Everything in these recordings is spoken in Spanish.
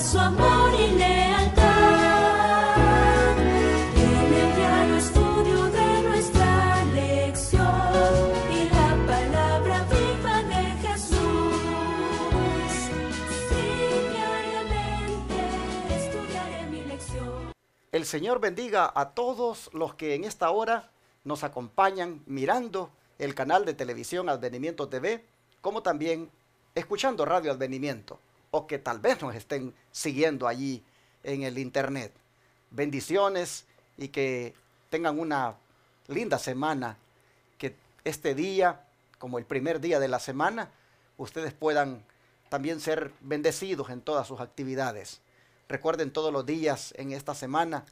su amor y lealtad. En el diario estudio de nuestra lección y la palabra viva de Jesús. Sí, diariamente estudiaré mi lección. El Señor bendiga a todos los que en esta hora nos acompañan mirando el canal de televisión Advenimiento TV, como también escuchando Radio Advenimiento, o que tal vez nos estén siguiendo allí en el internet. Bendiciones y que tengan una linda semana, que este día, como el primer día de la semana, ustedes puedan también ser bendecidos en todas sus actividades. Recuerden todos los días en esta semana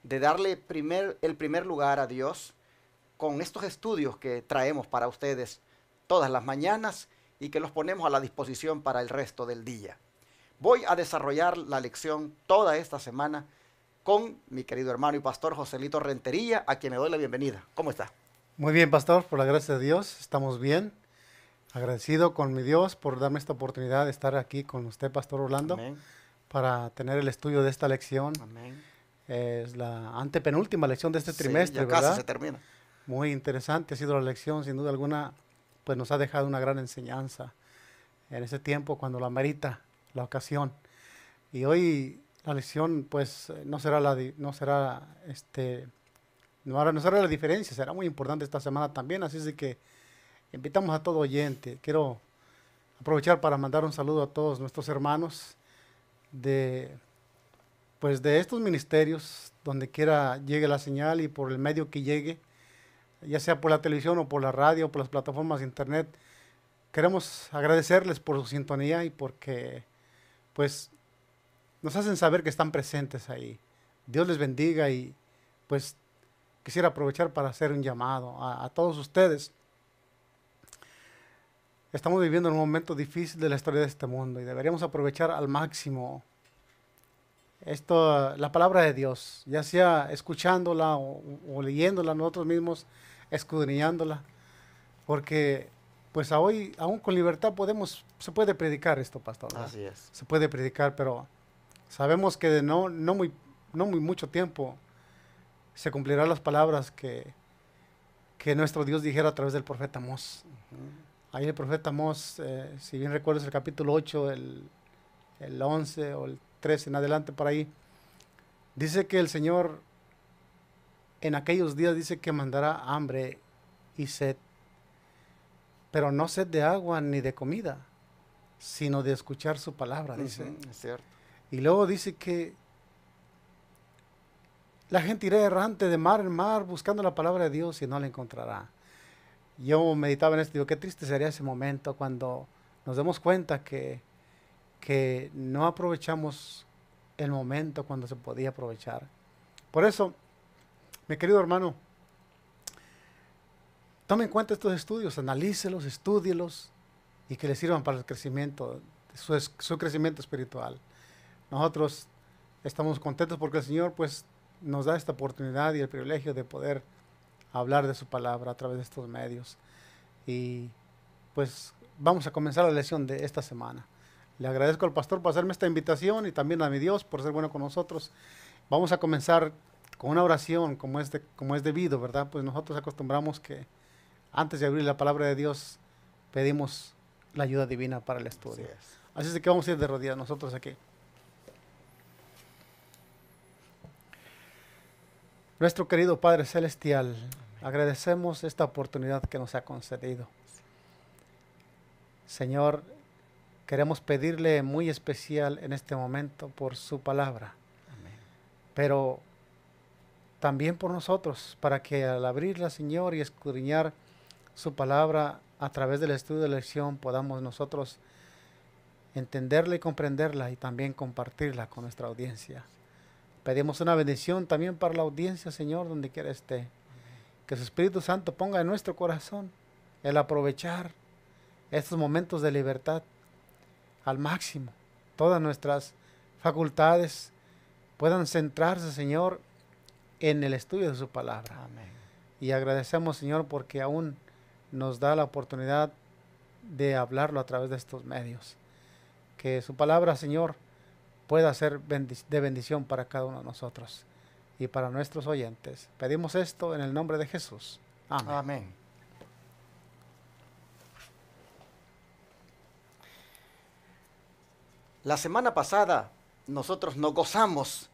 de darle el primer lugar a Dios con estos estudios que traemos para ustedes todas las mañanas y que los ponemos a la disposición para el resto del día. Voy a desarrollar la lección toda esta semana con mi querido hermano y pastor Joselito Rentería, a quien me doy la bienvenida. ¿Cómo está? Muy bien, pastor, por la gracia de Dios, estamos bien. Agradecido con mi Dios por darme esta oportunidad de estar aquí con usted, pastor Orlando, Amén. para tener el estudio de esta lección. Amén. Es la antepenúltima lección de este Sí, trimestre, ya ¿verdad? casi se termina. Muy interesante ha sido la lección, sin duda alguna, pues nos ha dejado una gran enseñanza en ese tiempo cuando lo amerita la ocasión. Y hoy la lección, pues, no será la diferencia, será muy importante esta semana también, así es de que invitamos a todo oyente. Quiero aprovechar para mandar un saludo a todos nuestros hermanos de estos ministerios, donde quiera llegue la señal y por el medio que llegue, ya sea por la televisión o por la radio o por las plataformas de internet. Queremos agradecerles por su sintonía y porque pues nos hacen saber que están presentes ahí. Dios les bendiga y pues quisiera aprovechar para hacer un llamado a todos ustedes. Estamos viviendo en un momento difícil de la historia de este mundo y deberíamos aprovechar al máximo la palabra de Dios, ya sea escuchándola o leyéndola nosotros mismos, escudriñándola, porque pues hoy, aún con libertad se puede predicar esto, pastor, ¿verdad? Así es. Se puede predicar, pero sabemos que de no muy mucho tiempo se cumplirán las palabras que nuestro Dios dijera a través del profeta Amós. Ahí el profeta Amós, si bien recuerdas el capítulo 8, el 11 o el 13 en adelante por ahí, dice que el Señor en aquellos días dice que mandará hambre y sed, pero no sed de agua ni de comida, sino de escuchar su palabra, dice. Es cierto. Y luego dice que la gente irá errante de mar en mar buscando la palabra de Dios y no la encontrará. Yo meditaba en esto, digo, qué triste sería ese momento cuando nos demos cuenta que no aprovechamos el momento cuando se podía aprovechar. Por eso, mi querido hermano, tome en cuenta estos estudios, analícelos, estúdielos y que les sirvan para el crecimiento, su crecimiento espiritual. Nosotros estamos contentos porque el Señor pues nos da esta oportunidad y el privilegio de poder hablar de su palabra a través de estos medios. Y pues vamos a comenzar la lección de esta semana. Le agradezco al pastor por hacerme esta invitación y también a mi Dios por ser bueno con nosotros. Vamos a comenzar con una oración como es debido, ¿verdad? Pues nosotros acostumbramos que antes de abrir la palabra de Dios pedimos la ayuda divina para el estudio. Así es que vamos a ir de rodillas nosotros aquí. Nuestro querido Padre Celestial, agradecemos esta oportunidad que nos ha concedido. Señor, queremos pedirle muy especial en este momento por su palabra. Amén. Pero también por nosotros, para que al abrirla, Señor, y escudriñar su palabra a través del estudio de la lección, podamos nosotros entenderla y comprenderla y también compartirla con nuestra audiencia. Pedimos una bendición también para la audiencia, Señor, donde quiera esté. Amén. Que su Espíritu Santo ponga en nuestro corazón el aprovechar estos momentos de libertad al máximo. Todas nuestras facultades puedan centrarse, Señor, en el estudio de su palabra. Amén. Y agradecemos, Señor, porque aún nos da la oportunidad de hablarlo a través de estos medios. Que su palabra, Señor, pueda ser de bendición para cada uno de nosotros y para nuestros oyentes. Pedimos esto en el nombre de Jesús. Amén. Amén. La semana pasada nosotros nos gozamos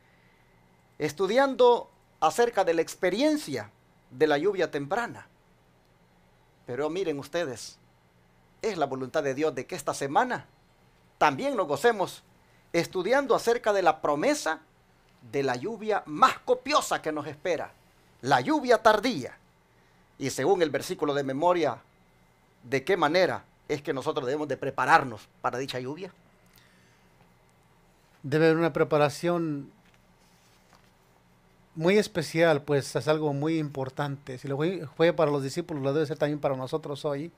estudiando acerca de la experiencia de la lluvia temprana. Pero miren ustedes, es la voluntad de Dios de que esta semana también nos gocemos estudiando acerca de la promesa de la lluvia más copiosa que nos espera, la lluvia tardía. Y según el versículo de memoria, ¿de qué manera es que nosotros debemos de prepararnos para dicha lluvia? Debe haber una preparación muy especial, pues es algo muy importante. Si lo fue para los discípulos, lo debe ser también para nosotros hoy.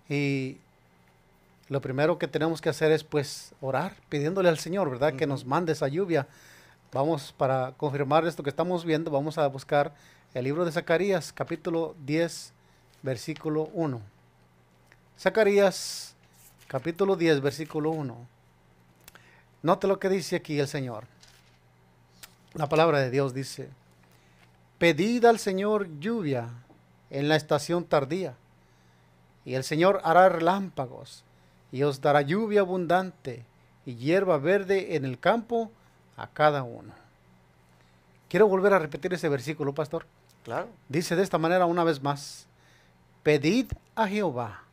Y lo primero que tenemos que hacer es pues orar, pidiéndole al Señor, ¿verdad? Que nos mande esa lluvia. Vamos, para confirmar esto que estamos viendo, vamos a buscar el libro de Zacarías, capítulo 10, versículo 1. Zacarías, capítulo 10, versículo 1. Note lo que dice aquí el Señor. La palabra de Dios dice: pedid al Señor lluvia en la estación tardía, y el Señor hará relámpagos, y os dará lluvia abundante, y hierba verde en el campo a cada uno. Quiero volver a repetir ese versículo, pastor. Claro. Dice de esta manera una vez más: pedid a Jehová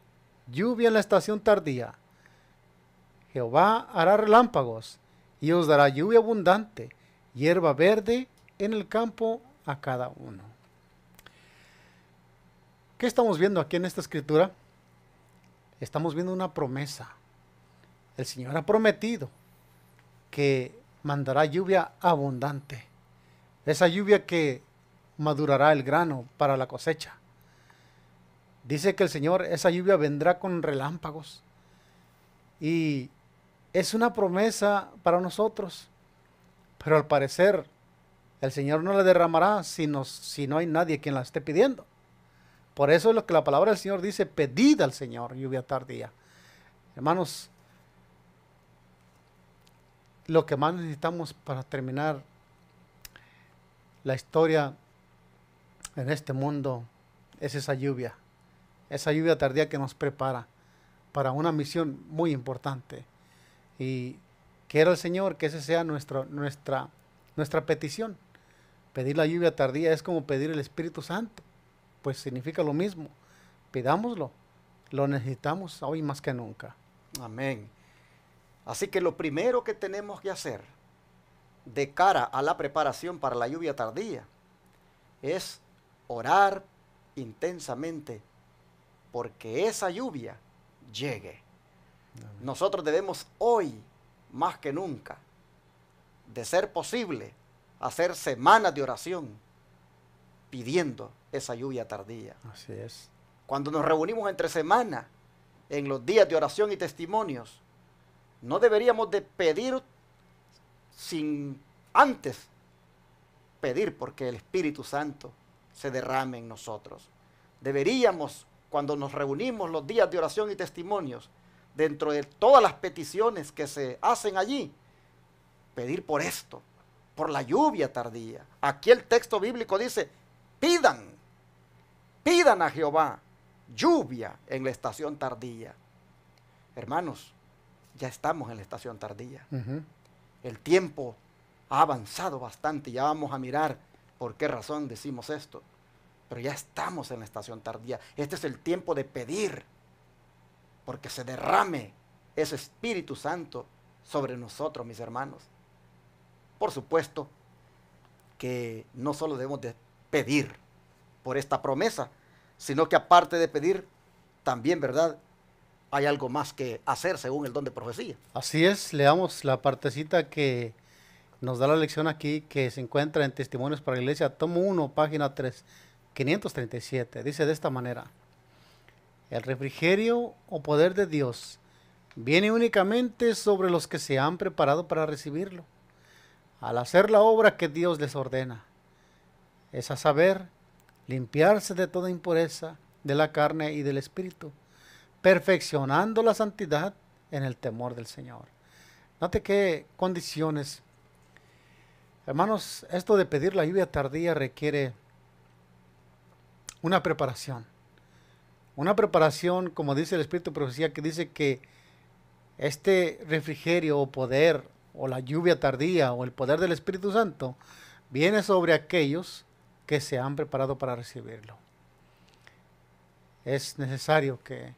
lluvia en la estación tardía. Jehová hará relámpagos y os dará lluvia abundante, hierba verde en el campo a cada uno. ¿Qué estamos viendo aquí en esta escritura? Estamos viendo una promesa. El Señor ha prometido que mandará lluvia abundante. Esa lluvia que madurará el grano para la cosecha. Dice que el Señor, esa lluvia vendrá con relámpagos. Y es una promesa para nosotros. Pero al parecer, el Señor no la derramará si no hay nadie quien la esté pidiendo. Por eso es lo que la palabra del Señor dice: pedid al Señor lluvia tardía. Hermanos, lo que más necesitamos para terminar la historia en este mundo es esa lluvia tardía que nos prepara para una misión muy importante. Y quiero al Señor que esa sea nuestra petición. Pedir la lluvia tardía es como pedir el Espíritu Santo, pues significa lo mismo. Pidámoslo, lo necesitamos hoy más que nunca. Amén. Así que lo primero que tenemos que hacer de cara a la preparación para la lluvia tardía es orar intensamente porque esa lluvia llegue. Nosotros debemos hoy, más que nunca, de ser posible, hacer semanas de oración pidiendo esa lluvia tardía. Así es. Cuando nos reunimos entre semana, en los días de oración y testimonios, no deberíamos de pedir sin antes pedir porque el Espíritu Santo se derrame en nosotros. Deberíamos, cuando nos reunimos los días de oración y testimonios, dentro de todas las peticiones que se hacen allí, pedir por esto, por la lluvia tardía. Aquí el texto bíblico dice: pidan a Jehová lluvia en la estación tardía. Hermanos, ya estamos en la estación tardía. El tiempo ha avanzado bastante, ya vamos a mirar por qué razón decimos esto. Pero ya estamos en la estación tardía. Este es el tiempo de pedir, porque se derrame ese Espíritu Santo sobre nosotros, mis hermanos. Por supuesto que no solo debemos de pedir por esta promesa, sino que aparte de pedir, también, ¿verdad?, hay algo más que hacer según el don de profecía. Así es, leamos la partecita que nos da la lección aquí, que se encuentra en Testimonios para la Iglesia, tomo 1, página 3, 537. Dice de esta manera: el refrigerio o poder de Dios viene únicamente sobre los que se han preparado para recibirlo, al hacer la obra que Dios les ordena. Es a saber, limpiarse de toda impureza de la carne y del espíritu, perfeccionando la santidad en el temor del Señor. Note qué condiciones. Hermanos, esto de pedir la lluvia tardía requiere una preparación. Una preparación, como dice el Espíritu de Profecía, que dice que este refrigerio o poder, o la lluvia tardía, o el poder del Espíritu Santo, viene sobre aquellos que se han preparado para recibirlo. Es necesario que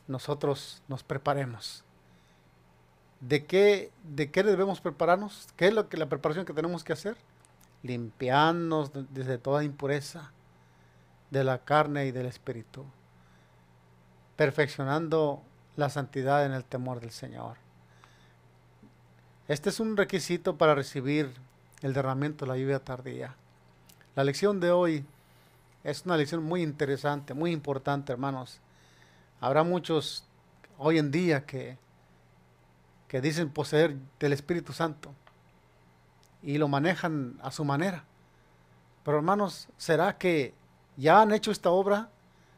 nosotros nos preparemos. ¿De qué debemos prepararnos? ¿Qué es la preparación que tenemos que hacer? Limpiarnos desde toda impureza de la carne y del espíritu, perfeccionando la santidad en el temor del Señor. Este es un requisito para recibir el derramamiento de la lluvia tardía. La lección de hoy es una lección muy interesante, muy importante, hermanos. Habrá muchos hoy en día que dicen poseer del Espíritu Santo y lo manejan a su manera. Pero hermanos, ¿será que ya han hecho esta obra,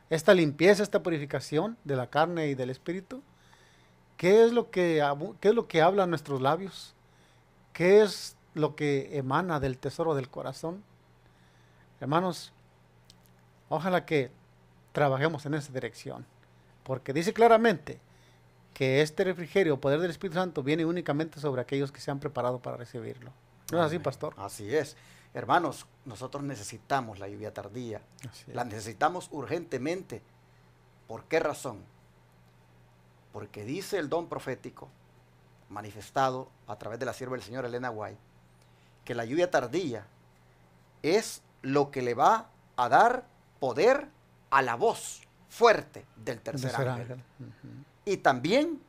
esta limpieza, esta purificación de la carne y del espíritu? ¿Qué es lo que hablan nuestros labios? ¿Qué es lo que emana del tesoro del corazón? Hermanos, ojalá que trabajemos en esa dirección, porque dice claramente que este refrigerio, poder del Espíritu Santo, viene únicamente sobre aquellos que se han preparado para recibirlo. ¿No es así, pastor? Así es. Hermanos, nosotros necesitamos la lluvia tardía. La necesitamos urgentemente. ¿Por qué razón? Porque dice el don profético, manifestado a través de la sierva del Señor Elena White, que la lluvia tardía es lo que le va a dar poder a la voz fuerte del tercer ángel. Y también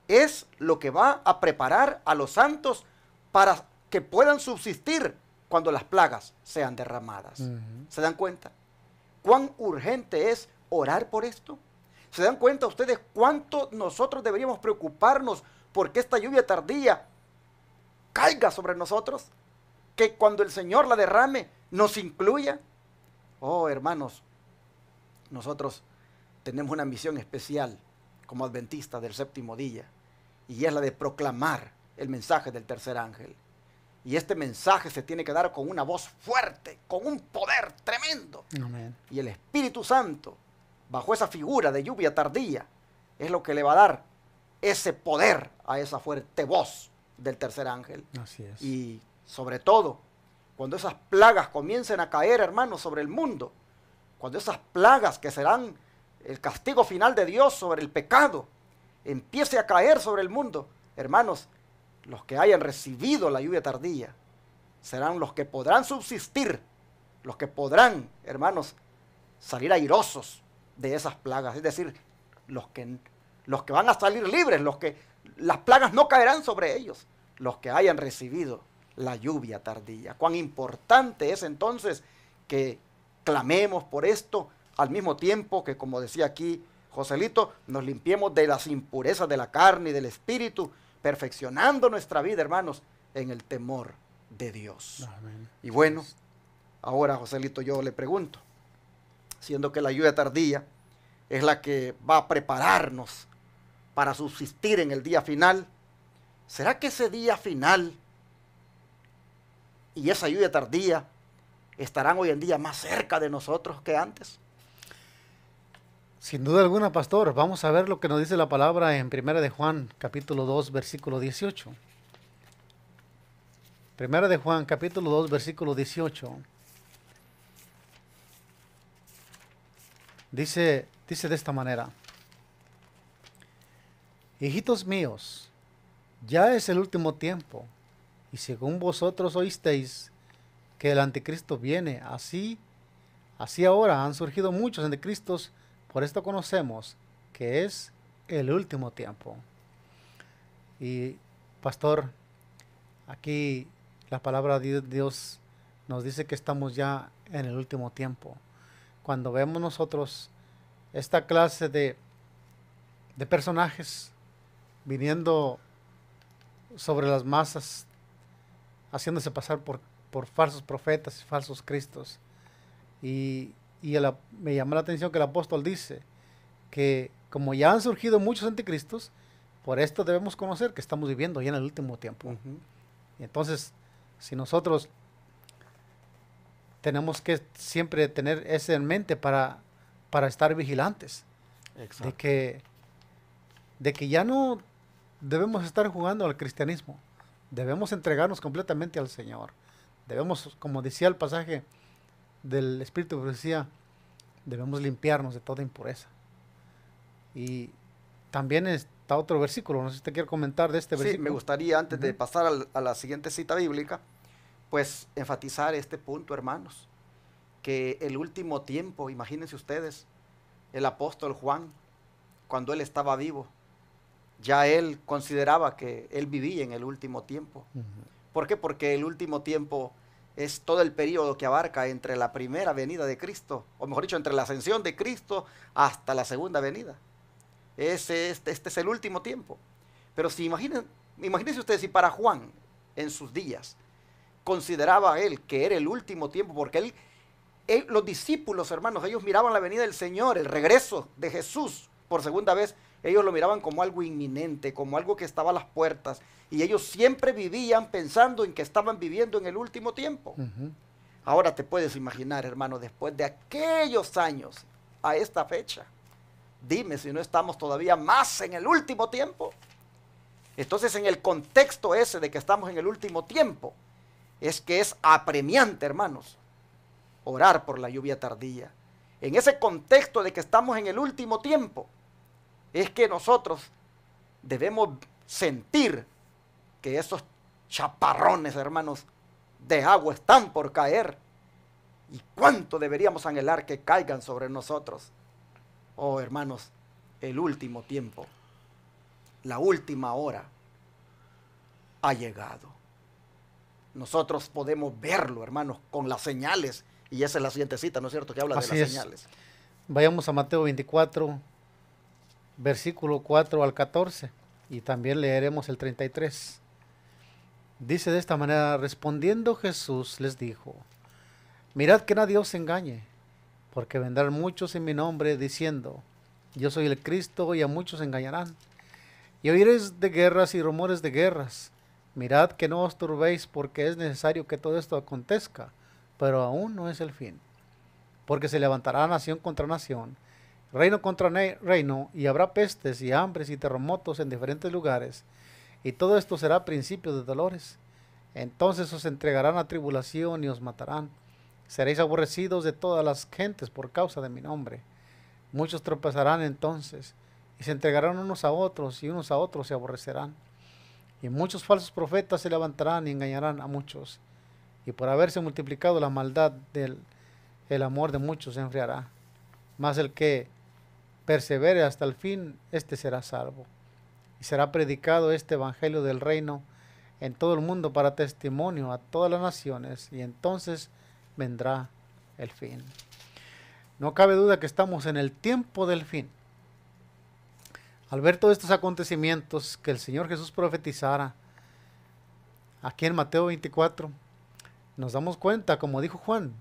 es lo que va a preparar a los santos para que puedan subsistir cuando las plagas sean derramadas. ¿Se dan cuenta? ¿Cuán urgente es orar por esto? ¿Se dan cuenta ustedes cuánto nosotros deberíamos preocuparnos porque esta lluvia tardía caiga sobre nosotros? Que cuando el Señor la derrame, nos incluya. Oh, hermanos, nosotros tenemos una misión especial como adventistas del séptimo día, y es la de proclamar el mensaje del tercer ángel. Y este mensaje se tiene que dar con una voz fuerte, con un poder tremendo. Amén. Y el Espíritu Santo, bajo esa figura de lluvia tardía, es lo que le va a dar ese poder a esa fuerte voz del tercer ángel. Así es. Y sobre todo, cuando esas plagas comiencen a caer, hermanos, sobre el mundo, cuando esas plagas que serán el castigo final de Dios sobre el pecado, empiece a caer sobre el mundo, hermanos, los que hayan recibido la lluvia tardía serán los que podrán subsistir, los que podrán, hermanos, salir airosos de esas plagas, es decir, los que van a salir libres, las plagas no caerán sobre ellos, los que hayan recibido la lluvia tardía. Cuán importante es entonces que clamemos por esto, al mismo tiempo que, como decía aquí Joselito, nos limpiemos de las impurezas de la carne y del espíritu, perfeccionando nuestra vida, hermanos, en el temor de Dios. Amén. Y bueno, ahora, Joselito, yo le pregunto, siendo que la lluvia tardía es la que va a prepararnos para subsistir en el día final, ¿será que ese día final y esa lluvia tardía estarán hoy en día más cerca de nosotros que antes? Sin duda alguna, pastor. Vamos a ver lo que nos dice la palabra en 1 de Juan, capítulo 2, versículo 18. 1 de Juan, capítulo 2, versículo 18. Dice de esta manera: hijitos míos, ya es el último tiempo, y según vosotros oísteis que el anticristo viene, así ahora han surgido muchos anticristos. Por esto conocemos que es el último tiempo. Y pastor, aquí la palabra de Dios nos dice que estamos ya en el último tiempo. Cuando vemos nosotros esta clase de personajes viniendo sobre las masas, haciéndose pasar por falsos profetas y falsos cristos, y me llamó la atención que el apóstol dice que como ya han surgido muchos anticristos, Por esto debemos conocer que estamos viviendo ya en el último tiempo. Ujú. Y entonces, si nosotros tenemos que siempre tener eso en mente para estar vigilantes, Exacto. de que ya no debemos estar jugando al cristianismo, debemos entregarnos completamente al Señor. Debemos, como decía el pasaje del Espíritu de Profecía, debemos limpiarnos de toda impureza. Y también está otro versículo, no sé si usted quiere comentar de este Sí, versículo. me gustaría, antes de Ujú. pasar a la siguiente cita bíblica, pues enfatizar este punto, hermanos, que el último tiempo, imagínense ustedes, el apóstol Juan, cuando él estaba vivo, ya él consideraba que él vivía en el último tiempo. Ujú. ¿Por qué? Porque el último tiempo es todo el periodo que abarca entre la primera venida de Cristo, o mejor dicho, entre la ascensión de Cristo hasta la segunda venida. Este es el último tiempo. Pero si imagínense ustedes si para Juan, en sus días, consideraba él que era el último tiempo, porque los discípulos, hermanos, ellos miraban la venida del Señor, el regreso de Jesús por segunda vez, ellos lo miraban como algo inminente, como algo que estaba a las puertas, y ellos siempre vivían pensando en que estaban viviendo en el último tiempo. Ujú. Ahora te puedes imaginar, hermano, después de aquellos años a esta fecha, dime si no estamos todavía más en el último tiempo. Entonces, en el contexto ese de que estamos en el último tiempo, es que es apremiante, hermanos, orar por la lluvia tardía. En ese contexto de que estamos en el último tiempo, es que nosotros debemos sentir que esos chaparrones, hermanos, de agua están por caer. ¿Y cuánto deberíamos anhelar que caigan sobre nosotros? Oh, hermanos, el último tiempo, la última hora ha llegado. Nosotros podemos verlo, hermanos, con las señales. Y esa es la siguiente cita, ¿no es cierto?, que habla de Así las es. señales. Vayamos a Mateo 24, versículo 4 al 14, y también leeremos el 33. Dice de esta manera: respondiendo Jesús les dijo, mirad que nadie os engañe, porque vendrán muchos en mi nombre diciendo, yo soy el Cristo, y a muchos engañarán. Y oiréis de guerras y rumores de guerras. Mirad que no os turbéis, porque es necesario que todo esto acontezca, pero aún no es el fin. Porque se levantará nación contra nación, reino contra reino, y habrá pestes y hambres y terremotos en diferentes lugares, y todo esto será principio de dolores. Entonces os entregarán a tribulación y os matarán. Seréis aborrecidos de todas las gentes por causa de mi nombre. Muchos tropezarán entonces, y se entregarán unos a otros, y unos a otros se aborrecerán. Y muchos falsos profetas se levantarán y engañarán a muchos. Y por haberse multiplicado la maldad el amor de muchos se enfriará. Mas el que persevere hasta el fin, éste será salvo. Y será predicado este evangelio del reino en todo el mundo para testimonio a todas las naciones, y entonces vendrá el fin. No cabe duda que estamos en el tiempo del fin. Al ver todos estos acontecimientos que el Señor Jesús profetizara aquí en Mateo 24, nos damos cuenta, como dijo Juan,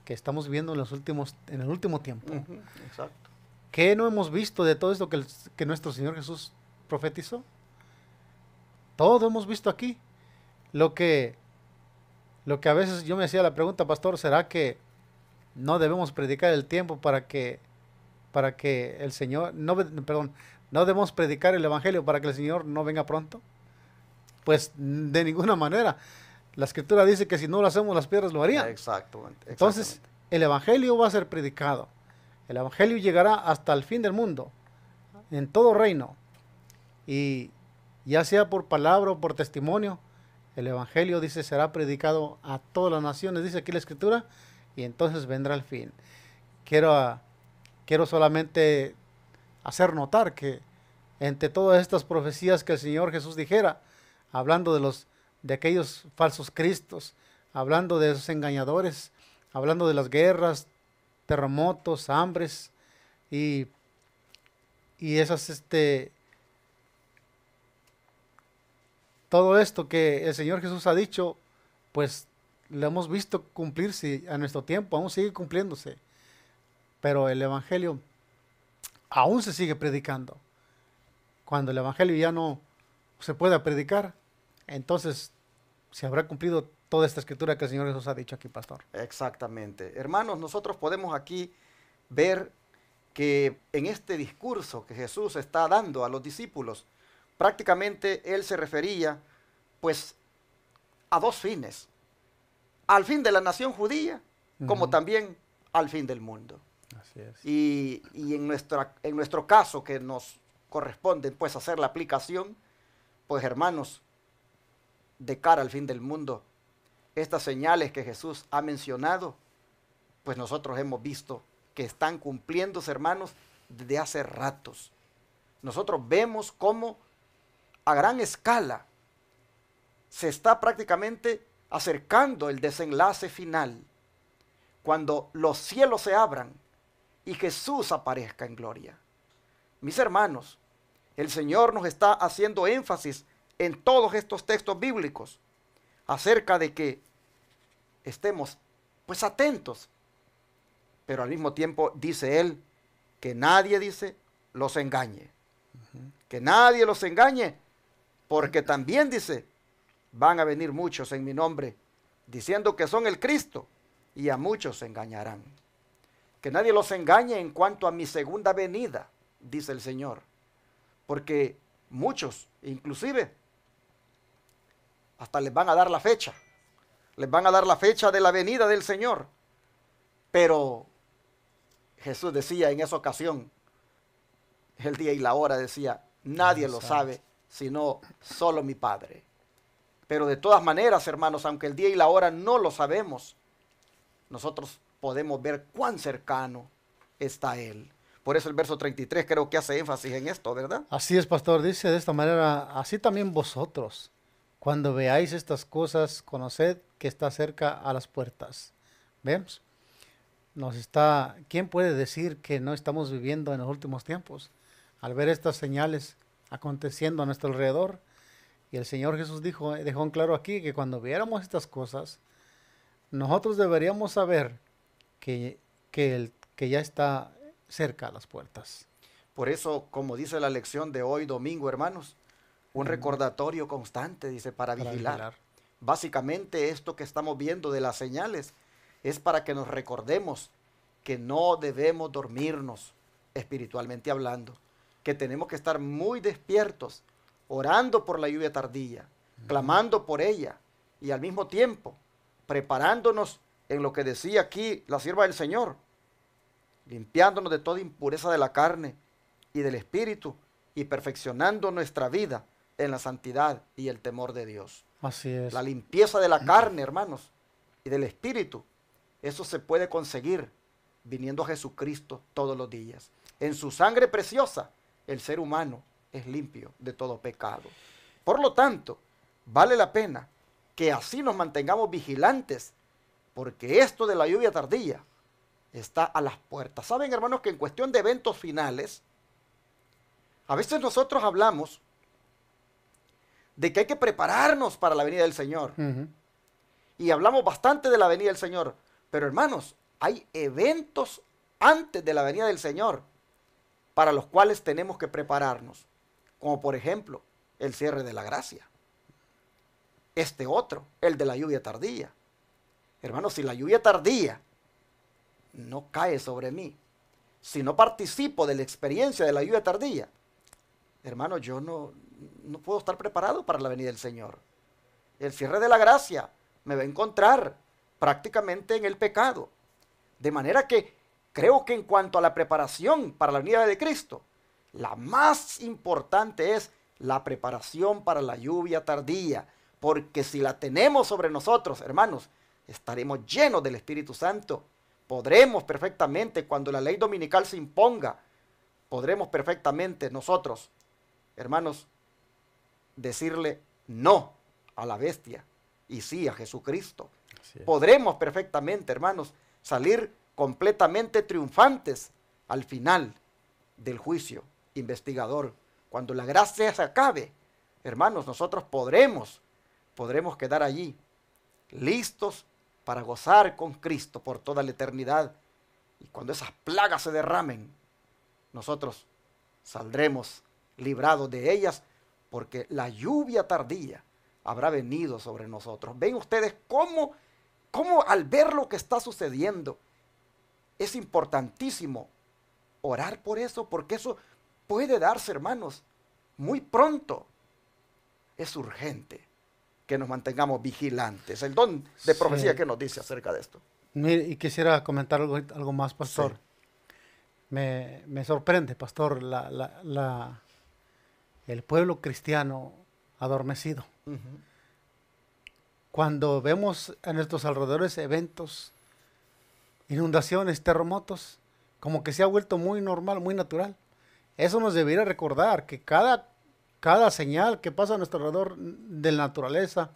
que estamos viviendo en el último tiempo. Ujú, exacto. ¿Qué no hemos visto de todo esto que nuestro Señor Jesús profetizó? Todo hemos visto aquí. Lo que a veces yo me hacía la pregunta, pastor, ¿será que no debemos predicar el tiempo para que el Señor, no debemos predicar el Evangelio para que el Señor no venga pronto? Pues de ninguna manera. La Escritura dice que si no lo hacemos, las piedras lo harían. Exactamente. Entonces, el Evangelio va a ser predicado. El Evangelio llegará hasta el fin del mundo, en todo reino. Y ya sea por palabra o por testimonio, el Evangelio, dice, será predicado a todas las naciones, dice aquí la Escritura, y entonces vendrá el fin. Quiero solamente hacer notar que entre todas estas profecías que el Señor Jesús dijera, hablando de aquellos falsos cristos, hablando de esos engañadores, hablando de las guerras, terremotos, hambres y esas todo esto que el Señor Jesús ha dicho, pues lo hemos visto cumplirse a nuestro tiempo, aún sigue cumpliéndose. Pero el Evangelio aún se sigue predicando. cuando el evangelio ya no se pueda predicar, entonces se habrá cumplido toda esta escritura que el Señor Jesús ha dicho aquí, pastor. Exactamente. Hermanos, nosotros podemos aquí ver que en este discurso que Jesús está dando a los discípulos, prácticamente él se refería pues a dos fines: al fin de la nación judía, como también al fin del mundo. Así es. Y en nuestro caso, que nos corresponde pues hacer la aplicación, pues hermanos, de cara al fin del mundo, estas señales que Jesús ha mencionado, pues nosotros hemos visto que están cumpliéndose, hermanos, desde hace ratos. Nosotros vemos cómo a gran escala se está prácticamente acercando el desenlace final, cuando los cielos se abran y Jesús aparezca en gloria. Mis hermanos, el Señor nos está haciendo énfasis en todos estos textos bíblicos acerca de que estemos pues atentos, pero al mismo tiempo dice Él que nadie, dice, los engañe. Que nadie los engañe, porque también dice, van a venir muchos en mi nombre diciendo que son el Cristo, y a muchos se engañarán. Que nadie los engañe en cuanto a mi segunda venida, dice el Señor, porque muchos, inclusive, hasta les van a dar la fecha. Les van a dar la fecha de la venida del Señor. Pero Jesús decía en esa ocasión, el día y la hora, decía, nadie lo sabe, sino solo mi Padre. Pero de todas maneras, hermanos, aunque el día y la hora no lo sabemos, nosotros podemos ver cuán cercano está Él. Por eso el verso 33 creo que hace énfasis en esto, ¿verdad? Así es, pastor, dice de esta manera, así también vosotros, cuando veáis estas cosas, conoced que está cerca a las puertas. ¿Vemos? ¿Quién puede decir que no estamos viviendo en los últimos tiempos? Al ver estas señales aconteciendo a nuestro alrededor, y el Señor Jesús dejó en claro aquí que cuando viéramos estas cosas, nosotros deberíamos saber que ya está cerca a las puertas. Por eso, como dice la lección de hoy domingo, hermanos, un recordatorio constante, dice, para vigilar. Básicamente esto que estamos viendo de las señales es para que nos recordemos que no debemos dormirnos espiritualmente hablando, que tenemos que estar muy despiertos, orando por la lluvia tardía, clamando por ella, y al mismo tiempo preparándonos en lo que decía aquí la sierva del Señor, limpiándonos de toda impureza de la carne y del espíritu, y perfeccionando nuestra vida en la santidad y el temor de Dios. Así es. La limpieza de la carne, hermanos, y del espíritu, eso se puede conseguir viniendo a Jesucristo todos los días. En su sangre preciosa, el ser humano es limpio de todo pecado. Por lo tanto, vale la pena que así nos mantengamos vigilantes, porque esto de la lluvia tardía está a las puertas. Saben, hermanos, que en cuestión de eventos finales, a veces nosotros hablamos de que hay que prepararnos para la venida del Señor. Y hablamos bastante de la venida del Señor. Pero hermanos, hay eventos antes de la venida del Señor para los cuales tenemos que prepararnos. Como por ejemplo, el cierre de la gracia. Este otro, el de la lluvia tardía. Hermanos, si la lluvia tardía no cae sobre mí, si no participo de la experiencia de la lluvia tardía, hermano, yo no puedo estar preparado para la venida del Señor. El cierre de la gracia me va a encontrar prácticamente en el pecado. De manera que creo que en cuanto a la preparación para la venida de Cristo, la más importante es la preparación para la lluvia tardía. Porque si la tenemos sobre nosotros, hermanos, estaremos llenos del Espíritu Santo. Podremos perfectamente, cuando la ley dominical se imponga, podremos perfectamente nosotros, hermanos, decirle no a la bestia y sí a Jesucristo. Podremos perfectamente, hermanos, salir completamente triunfantes al final del juicio investigador. Cuando la gracia se acabe, hermanos, nosotros podremos quedar allí, listos para gozar con Cristo por toda la eternidad. Y cuando esas plagas se derramen, nosotros saldremos librados de ellas, porque la lluvia tardía habrá venido sobre nosotros. Ven ustedes cómo al ver lo que está sucediendo, es importantísimo orar por eso, porque eso puede darse, hermanos, muy pronto. Es urgente que nos mantengamos vigilantes. El don de profecía, Sí. ¿qué nos dice acerca de esto? Mire, y quisiera comentar algo más, pastor. Sí. Me sorprende, pastor, el pueblo cristiano adormecido. Ujú. Cuando vemos a nuestros alrededores eventos, inundaciones, terremotos, como que se ha vuelto muy normal, muy natural. Eso nos debería recordar que cada señal que pasa a nuestro alrededor de la naturaleza,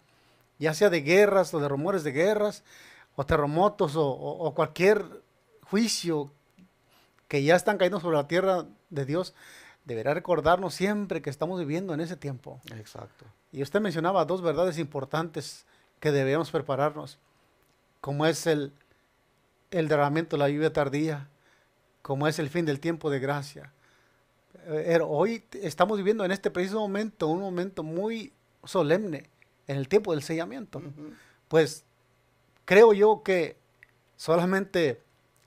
ya sea de guerras o de rumores de guerras, o terremotos o cualquier juicio que ya están cayendo sobre la tierra de Dios, deberá recordarnos siempre que estamos viviendo en ese tiempo. Exacto. Y usted mencionaba dos verdades importantes que debemos prepararnos, como es el derramamiento de la lluvia tardía, como es el fin del tiempo de gracia. Hoy estamos viviendo en este preciso momento, un momento muy solemne, en el tiempo del sellamiento. Ujú. Pues creo yo que solamente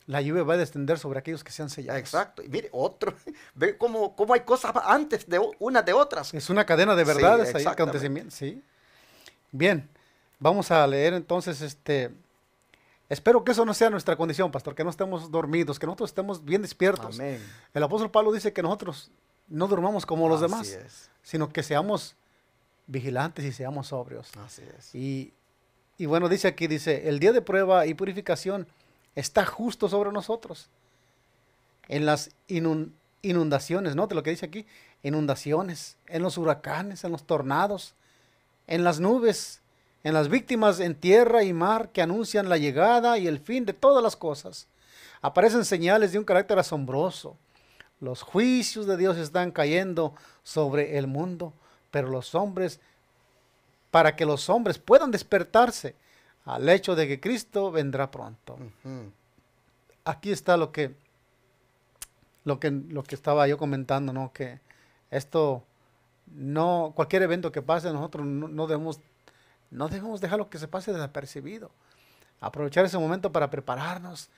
la lluvia va a descender sobre aquellos que sean sellados. Exacto. Y mire, otro, ve cómo hay cosas antes de unas de otras. Es una cadena de Sí, verdades, ahí, exactamente. acontecimientos, sí. Bien, vamos a leer entonces espero que eso no sea nuestra condición, pastor, que no estemos dormidos, que nosotros estemos bien despiertos. Amén. El apóstol Pablo dice que nosotros no durmamos como los demás, Así es. sino que seamos vigilantes y seamos sobrios. Así es. Y bueno, dice aquí, el día de prueba y purificación está justo sobre nosotros. En las inundaciones, ¿no? De lo que dice aquí, inundaciones, en los huracanes, en los tornados, en las nubes, en las víctimas en tierra y mar que anuncian la llegada y el fin de todas las cosas. Aparecen señales de un carácter asombroso. Los juicios de Dios están cayendo sobre el mundo, pero para que los hombres puedan despertarse al hecho de que Cristo vendrá pronto. Ujú. Aquí está lo que estaba yo comentando, ¿no? Que esto no, cualquier evento que pase, nosotros no debemos dejarlo que se pase desapercibido. Aprovechar ese momento para prepararnos.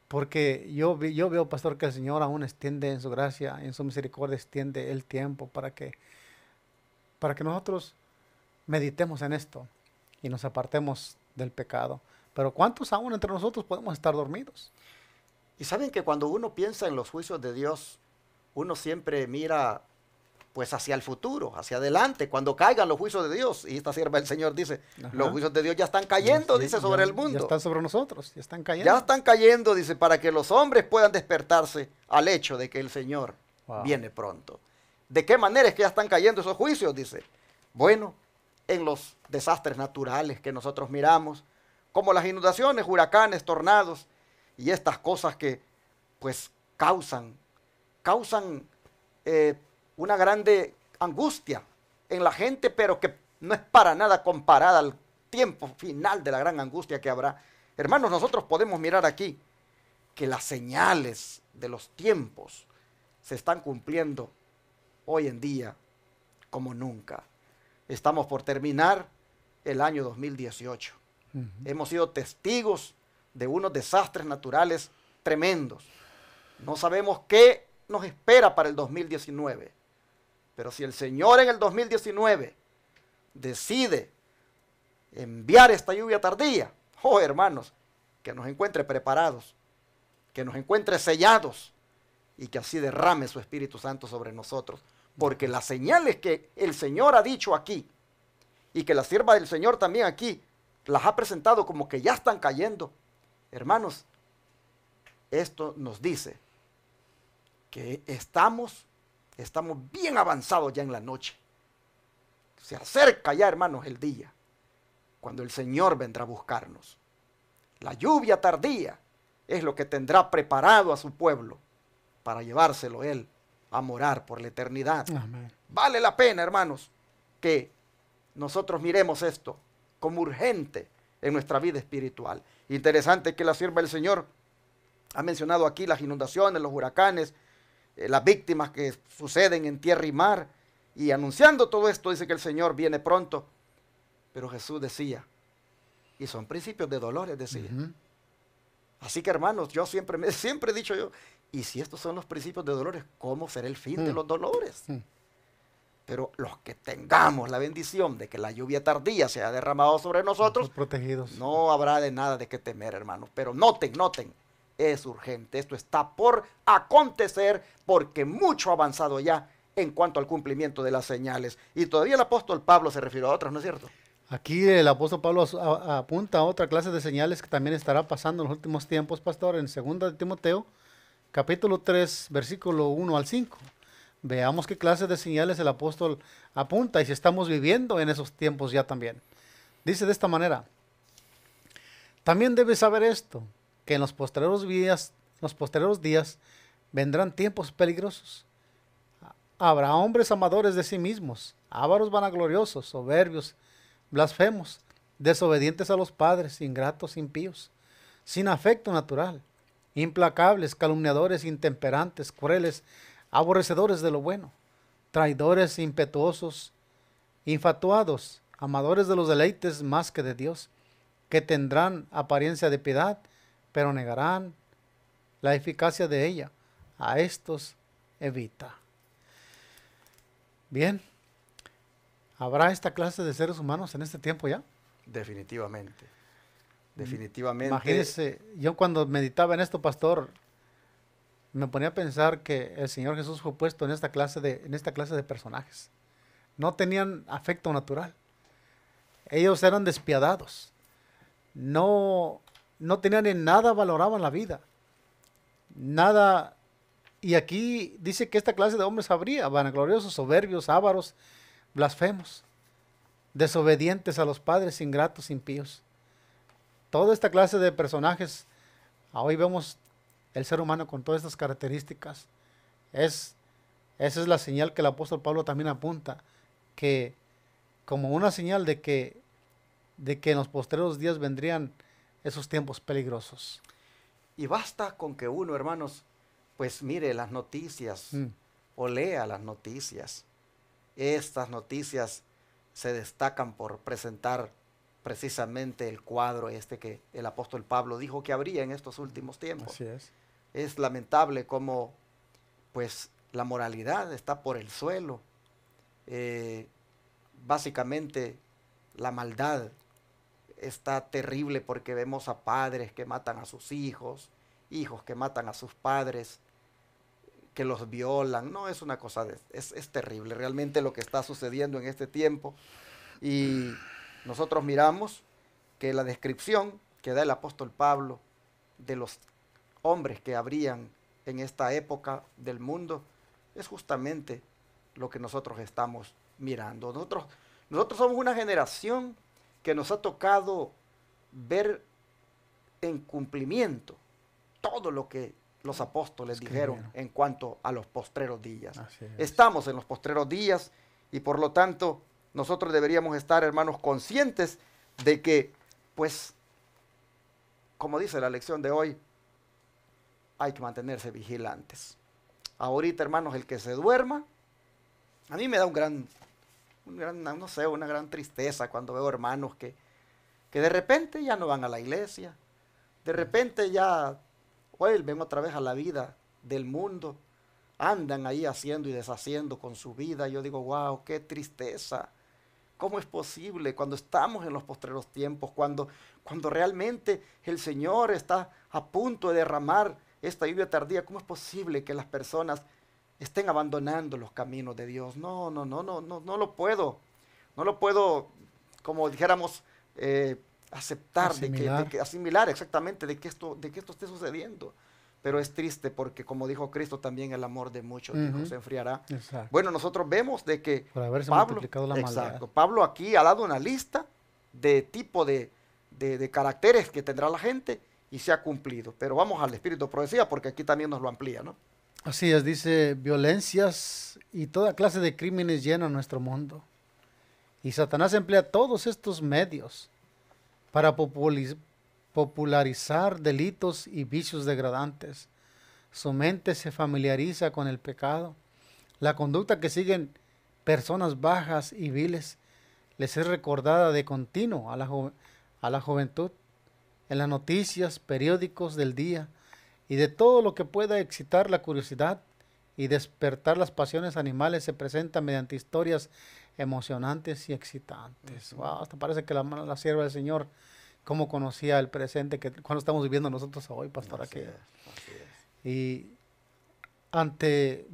Porque yo veo, pastor, que el Señor aún extiende en su gracia, en su misericordia, extiende el tiempo para que nosotros meditemos en esto y nos apartemos del pecado. Pero ¿cuántos aún entre nosotros podemos estar dormidos? Y saben que cuando uno piensa en los juicios de Dios, uno siempre mira pues hacia el futuro, hacia adelante, cuando caigan los juicios de Dios. Y esta sierva del Señor dice, Ajá. los juicios de Dios ya están cayendo, Ya- dice, ya- sobre el Ya mundo. están sobre nosotros, ya están cayendo. Ya están cayendo, dice, para que los hombres puedan despertarse al hecho de que el Señor Wow. viene pronto. ¿De qué manera es que ya están cayendo esos juicios? Dice, bueno, en los desastres naturales que nosotros miramos, como las inundaciones, huracanes, tornados y estas cosas que pues causan una grande angustia en la gente, pero que no es para nada comparada al tiempo final de la gran angustia que habrá. Hermanos, nosotros podemos mirar aquí que las señales de los tiempos se están cumpliendo hoy en día como nunca. Estamos por terminar el año 2018. Ujú. Hemos sido testigos de unos desastres naturales tremendos. No sabemos qué nos espera para el 2019. Pero si el Señor en el 2019 decide enviar esta lluvia tardía, oh hermanos, que nos encuentre preparados, que nos encuentre sellados y que así derrame su Espíritu Santo sobre nosotros. Porque las señales que el Señor ha dicho aquí y que la sierva del Señor también aquí las ha presentado como que ya están cayendo, hermanos, esto nos dice que estamos bien avanzados ya en la noche. Se acerca ya, hermanos, el día cuando el Señor vendrá a buscarnos. La lluvia tardía es lo que tendrá preparado a su pueblo para llevárselo Él a morar por la eternidad. Amén. Vale la pena, hermanos, que nosotros miremos esto como urgente en nuestra vida espiritual. Interesante que la sierva del Señor ha mencionado aquí las inundaciones, los huracanes, las víctimas que suceden en tierra y mar, y anunciando todo esto, dice que el Señor viene pronto. Pero Jesús decía, y son principios de dolores, decía. Así que, hermanos, yo siempre he dicho yo, y si estos son los principios de dolores, ¿cómo será el fin de los dolores? Pero los que tengamos la bendición de que la lluvia tardía sea derramado sobre nosotros, protegidos. no habrá de nada de qué temer, hermanos. Pero noten, es urgente. Esto está por acontecer porque mucho ha avanzado ya en cuanto al cumplimiento de las señales. Y todavía el apóstol Pablo se refirió a otras, ¿no es cierto? Aquí el apóstol Pablo apunta a otra clase de señales que también estará pasando en los últimos tiempos, pastor, en 2 de Timoteo, capítulo 3, versículo 1 al 5. Veamos qué clase de señales el apóstol apunta y si estamos viviendo en esos tiempos ya también. Dice de esta manera: también debes saber esto, que en los posteriores días vendrán tiempos peligrosos. Habrá hombres amadores de sí mismos, ávaros, vanagloriosos, soberbios, blasfemos, desobedientes a los padres, ingratos, impíos, sin afecto natural, implacables, calumniadores, intemperantes, crueles, aborrecedores de lo bueno, traidores, impetuosos, infatuados, amadores de los deleites más que de Dios, que tendrán apariencia de piedad, pero negarán la eficacia de ella. A estos evita. Bien, ¿habrá esta clase de seres humanos en este tiempo ya? Definitivamente. Definitivamente. Imagínense, yo cuando meditaba en esto, pastor, me ponía a pensar que el Señor Jesús fue puesto en esta clase de personajes. No tenían afecto natural. Ellos eran despiadados. No tenían en nada, valoraban la vida. Nada. Y aquí dice que esta clase de hombres habría: vanagloriosos, soberbios, ávaros, blasfemos, desobedientes a los padres, ingratos, impíos. Toda esta clase de personajes, hoy vemos el ser humano con todas estas características. Esa es la señal que el apóstol Pablo también apunta, que como una señal de que en los posteriores días vendrían esos tiempos peligrosos. Y basta con que uno, hermanos, pues mire las noticias o lea las noticias. Estas noticias se destacan por presentar precisamente el cuadro que el apóstol Pablo dijo que habría en estos últimos tiempos. Así es. Es lamentable cómo pues la moralidad está por el suelo. Básicamente la maldad está terrible porque vemos a padres que matan a sus hijos, hijos que matan a sus padres, que los violan. No, es una cosa, es terrible realmente lo que está sucediendo en este tiempo. Y nosotros miramos que la descripción que da el apóstol Pablo de los hombres que habrían en esta época del mundo es justamente lo que nosotros estamos mirando. Nosotros somos una generación que nos ha tocado ver en cumplimiento todo lo que los apóstoles dijeron en cuanto a los postreros días. Estamos en los postreros días y por lo tanto nosotros deberíamos estar, hermanos, conscientes de que, pues, como dice la lección de hoy, hay que mantenerse vigilantes. Ahorita, hermanos, el que se duerma, a mí me da una gran tristeza cuando veo hermanos que de repente ya no van a la iglesia, de repente ya vuelven otra vez a la vida del mundo, andan ahí haciendo y deshaciendo con su vida. Yo digo, wow, qué tristeza. ¿Cómo es posible cuando estamos en los postreros tiempos, cuando realmente el Señor está a punto de derramar esta lluvia tardía? ¿Cómo es posible que las personas estén abandonando los caminos de Dios? No lo puedo. No lo puedo, como dijéramos, aceptar, asimilar exactamente de que esto esté sucediendo. Pero es triste porque, como dijo Cristo, también el amor de muchos se enfriará. Exacto. Bueno, nosotros vemos de que por haberse multiplicado la maldad. Exacto. Pablo aquí ha dado una lista de tipo de caracteres que tendrá la gente y se ha cumplido. Pero vamos al espíritu de profecía porque aquí también nos lo amplía, ¿no? Así es, dice: violencias y toda clase de crímenes llenan nuestro mundo. Y Satanás emplea todos estos medios para popularizar delitos y vicios degradantes. Su mente se familiariza con el pecado. La conducta que siguen personas bajas y viles les es recordada de continuo a la juventud, en las noticias, periódicos del día y de todo lo que pueda excitar la curiosidad y despertar las pasiones animales se presenta mediante historias emocionantes y excitantes. Wow, hasta parece que la sierva del Señor, cómo conocía el presente que cuando estamos viviendo nosotros hoy, pastora. Así es. Y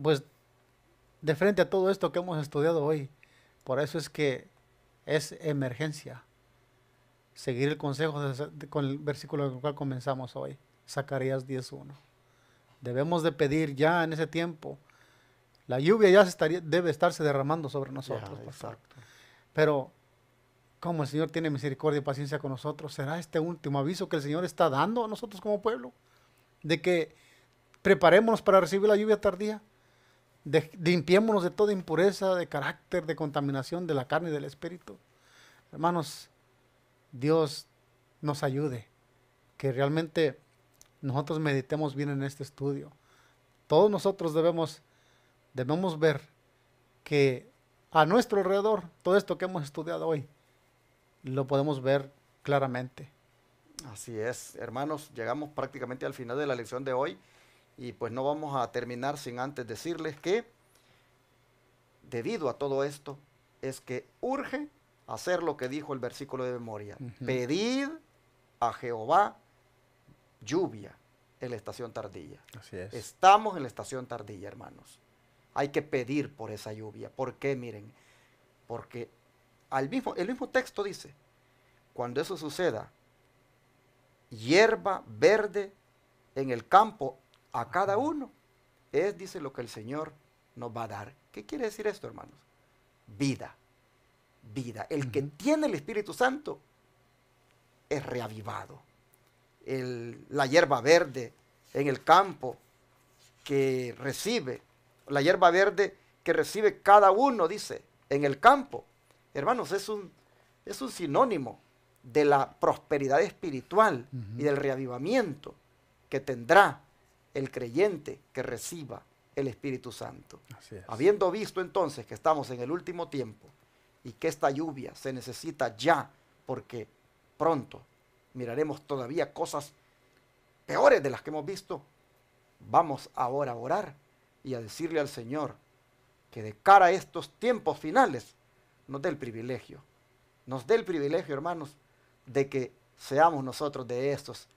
pues, de frente a todo esto que hemos estudiado hoy, por eso es que es emergencia seguir el consejo con el versículo con el cual comenzamos hoy, Zacarías 10:1. Debemos de pedir ya en ese tiempo. La lluvia ya debe estarse derramando sobre nosotros. Ya, exacto. Pero, como el Señor tiene misericordia y paciencia con nosotros, ¿será este último aviso que el Señor está dando a nosotros como pueblo? De que preparémonos para recibir la lluvia tardía. Limpiémonos de toda impureza, de carácter, de contaminación de la carne y del espíritu. Hermanos, Dios nos ayude, que realmente nosotros meditemos bien en este estudio. Todos nosotros debemos ver que a nuestro alrededor, todo esto que hemos estudiado hoy, lo podemos ver claramente. Así es, hermanos, llegamos prácticamente al final de la lección de hoy y pues no vamos a terminar sin antes decirles que debido a todo esto es que urge hacer lo que dijo el versículo de memoria. Pedid a Jehová lluvia en la estación tardía. Así es. Estamos en la estación tardía, hermanos. Hay que pedir por esa lluvia. ¿Por qué? Miren, porque el mismo texto dice, cuando eso suceda, hierba verde en el campo a cada uno, dice lo que el Señor nos va a dar. ¿Qué quiere decir esto, hermanos? Vida. Vida. El que tiene el Espíritu Santo es reavivado. La hierba verde en el campo que recibe, la hierba verde que recibe cada uno, dice, en el campo. Hermanos, es un sinónimo de la prosperidad espiritual y del reavivamiento que tendrá el creyente que reciba el Espíritu Santo. Así es. Habiendo visto entonces que estamos en el último tiempo y que esta lluvia se necesita ya, porque pronto miraremos todavía cosas peores de las que hemos visto, vamos ahora a orar y a decirle al Señor que de cara a estos tiempos finales nos dé el privilegio, hermanos, de que seamos nosotros de estos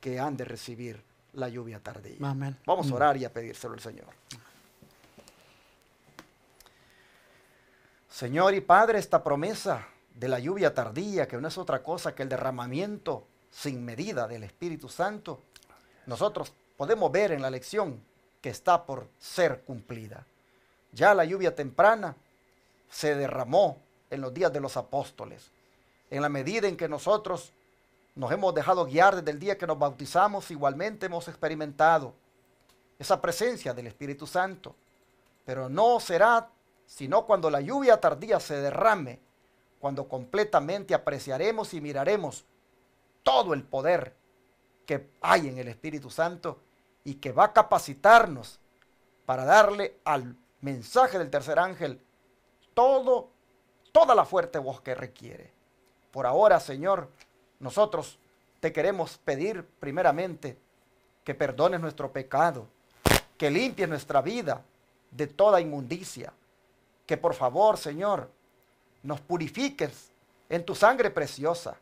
que han de recibir la lluvia tardía. Amén. Vamos a orar y a pedírselo al Señor. Señor y Padre, esta promesa de la lluvia tardía, que no es otra cosa que el derramamiento sin medida del Espíritu Santo, nosotros podemos ver en la lección que está por ser cumplida. Ya la lluvia temprana se derramó en los días de los apóstoles. En la medida en que nosotros nos hemos dejado guiar desde el día que nos bautizamos, igualmente hemos experimentado esa presencia del Espíritu Santo. Pero no será sino cuando la lluvia tardía se derrame, cuando completamente apreciaremos y miraremos todo el poder que hay en el Espíritu Santo y que va a capacitarnos para darle al mensaje del tercer ángel toda la fuerte voz que requiere. Por ahora, Señor, nosotros te queremos pedir primeramente que perdones nuestro pecado, que limpies nuestra vida de toda inmundicia, que por favor, Señor, nos purifiques en tu sangre preciosa,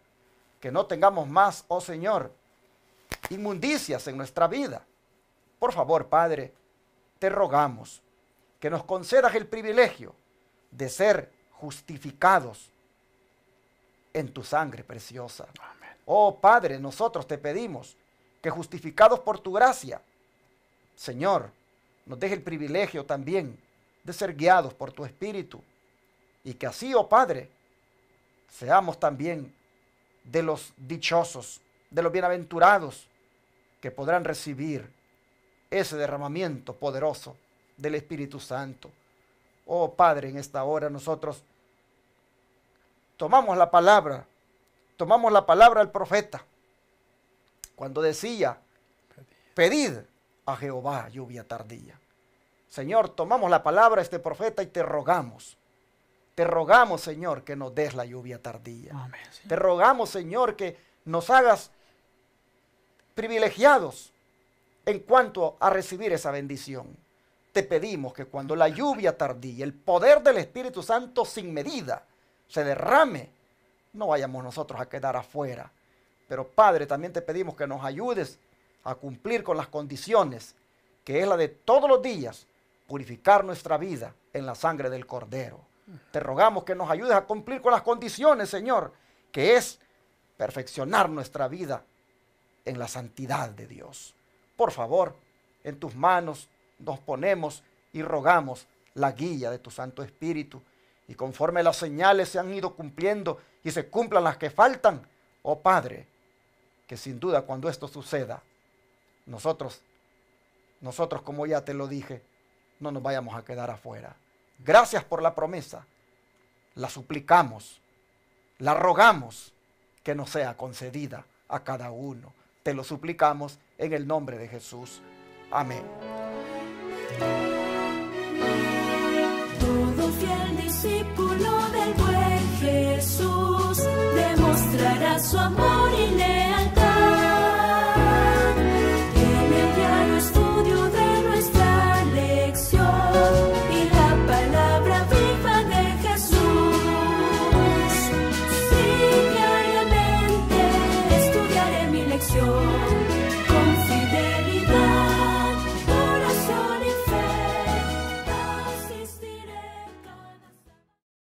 que no tengamos más, oh Señor, inmundicias en nuestra vida. Por favor, Padre, te rogamos que nos concedas el privilegio de ser justificados en tu sangre preciosa. Amén. Oh Padre, nosotros te pedimos que justificados por tu gracia, Señor, nos deje el privilegio también de ser guiados por tu Espíritu y que así, oh Padre, seamos también de los dichosos, de los bienaventurados que podrán recibir ese derramamiento poderoso del Espíritu Santo. Oh Padre, en esta hora nosotros tomamos la palabra del profeta cuando decía, pedid a Jehová lluvia tardía. Señor, tomamos la palabra de este profeta y te rogamos, Señor, que nos des la lluvia tardía. Amén. Te rogamos, Señor, que nos hagas privilegiados en cuanto a recibir esa bendición. Te pedimos que cuando la lluvia tardía, el poder del Espíritu Santo sin medida se derrame, no vayamos nosotros a quedar afuera. Pero Padre, también te pedimos que nos ayudes a cumplir con las condiciones, que es la de todos los días, purificar nuestra vida en la sangre del Cordero. Te rogamos que nos ayudes a cumplir con las condiciones, Señor, que es perfeccionar nuestra vida en la santidad de Dios. Por favor, en tus manos nos ponemos y rogamos la guía de tu Santo Espíritu. Y conforme las señales se han ido cumpliendo y se cumplan las que faltan, oh Padre, que sin duda cuando esto suceda, nosotros, como ya te lo dije, no nos vayamos a quedar afuera. Gracias por la promesa. La suplicamos, la rogamos que nos sea concedida a cada uno. Te lo suplicamos en el nombre de Jesús. Amén.